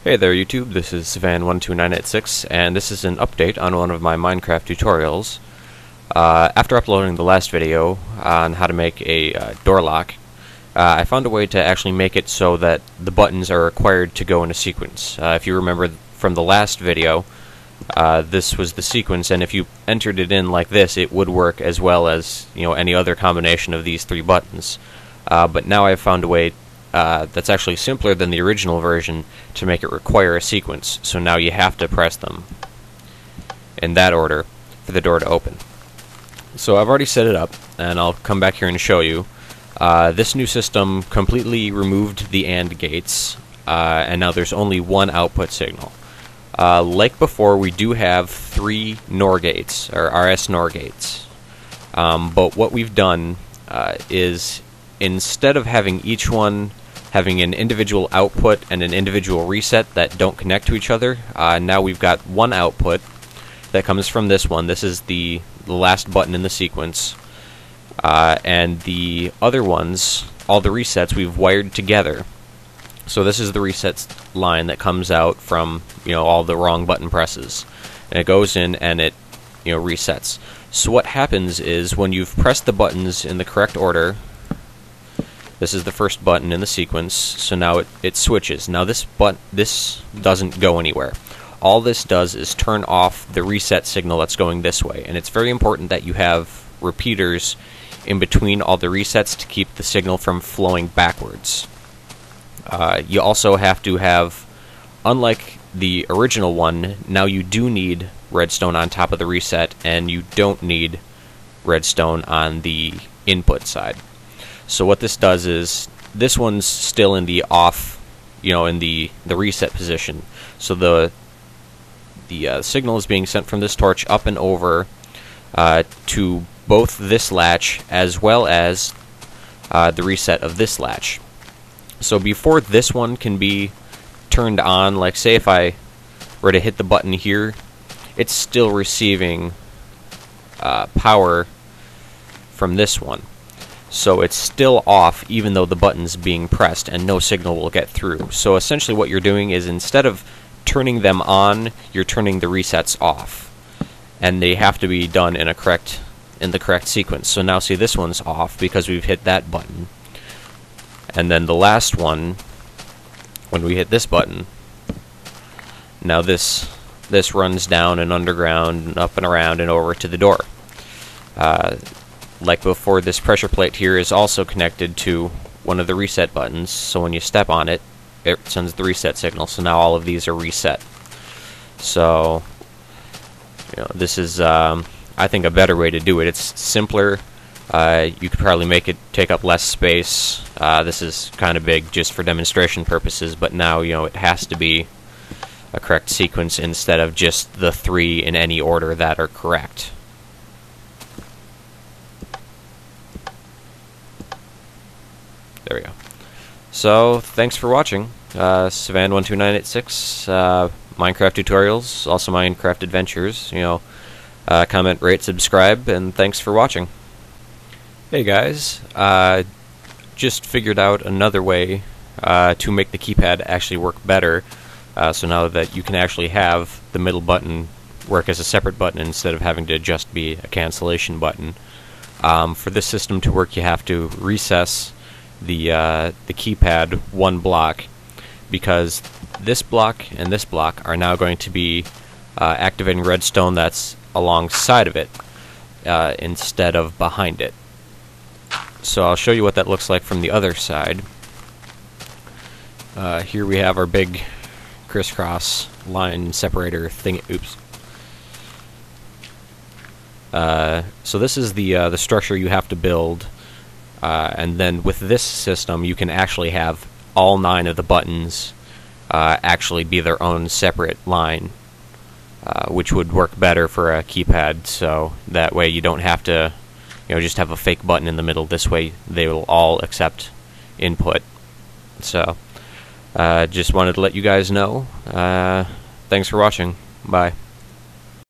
Hey there YouTube, this is Savan12986s, and this is an update on one of my Minecraft tutorials. After uploading the last video on how to make a door lock, I found a way to actually make it so that the buttons are required to go in a sequence. If you remember from the last video, this was the sequence, and if you entered it in like this, it would work as well as any other combination of these three buttons. But now I've found a way that's actually simpler than the original version to make it require a sequence. So now you have to press them in that order for the door to open. So I've already set it up, and I'll come back here and show you. This new system completely removed the AND gates, and now there's only one output signal. Like before, we do have three NOR gates, or RS NOR gates. But what we've done is, instead of having each one having an individual output and an individual reset that don't connect to each other, now we've got one output that comes from this one. This is the last button in the sequence. And the other ones, all the resets, we've wired together. So this is the resets line that comes out from all the wrong button presses. And it goes in and it resets. So what happens is, when you've pressed the buttons in the correct order, this is the first button in the sequence, so now it switches. Now this doesn't go anywhere. All this does is turn off the reset signal that's going this way, and it's very important that you have repeaters in between all the resets to keep the signal from flowing backwards. You also have to have, unlike the original one, now you do need redstone on top of the reset, and you don't need redstone on the input side. So what this does is, this one's still in the off, in the reset position. So the signal is being sent from this torch up and over to both this latch as well as the reset of this latch. So before this one can be turned on, like say if I were to hit the button here, it's still receiving power from this one. So it's still off even though the button's being pressed, and no signal will get through. So essentially what you're doing is, instead of turning them on, you're turning the resets off. And they have to be done in the correct sequence. So now see, this one's off because we've hit that button. And then the last one, when we hit this button, now this runs down and underground and up and around and over to the door. Like before, this pressure plate here is also connected to one of the reset buttons, so when you step on it, it sends the reset signal. So now all of these are reset. So, this is, I think, a better way to do it. It's simpler. You could probably make it take up less space. This is kind of big just for demonstration purposes, but now, it has to be a correct sequence instead of just the three in any order that are correct. There we go. So, thanks for watching. Savan12986, Minecraft tutorials, also Minecraft adventures. Comment, rate, subscribe, and thanks for watching. Hey guys, just figured out another way to make the keypad actually work better. So now that you can actually have the middle button work as a separate button instead of having to just be a cancellation button. For this system to work, you have to recess the keypad one block, because this block and this block are now going to be activating redstone that's alongside of it instead of behind it. So I'll show you what that looks like from the other side. Here we have our big crisscross line separator thing. Oops. So this is the structure you have to build. And then with this system, you can actually have all 9 of the buttons actually be their own separate line, which would work better for a keypad. So that way you don't have to, just have a fake button in the middle. This way they will all accept input. So just wanted to let you guys know. Thanks for watching. Bye.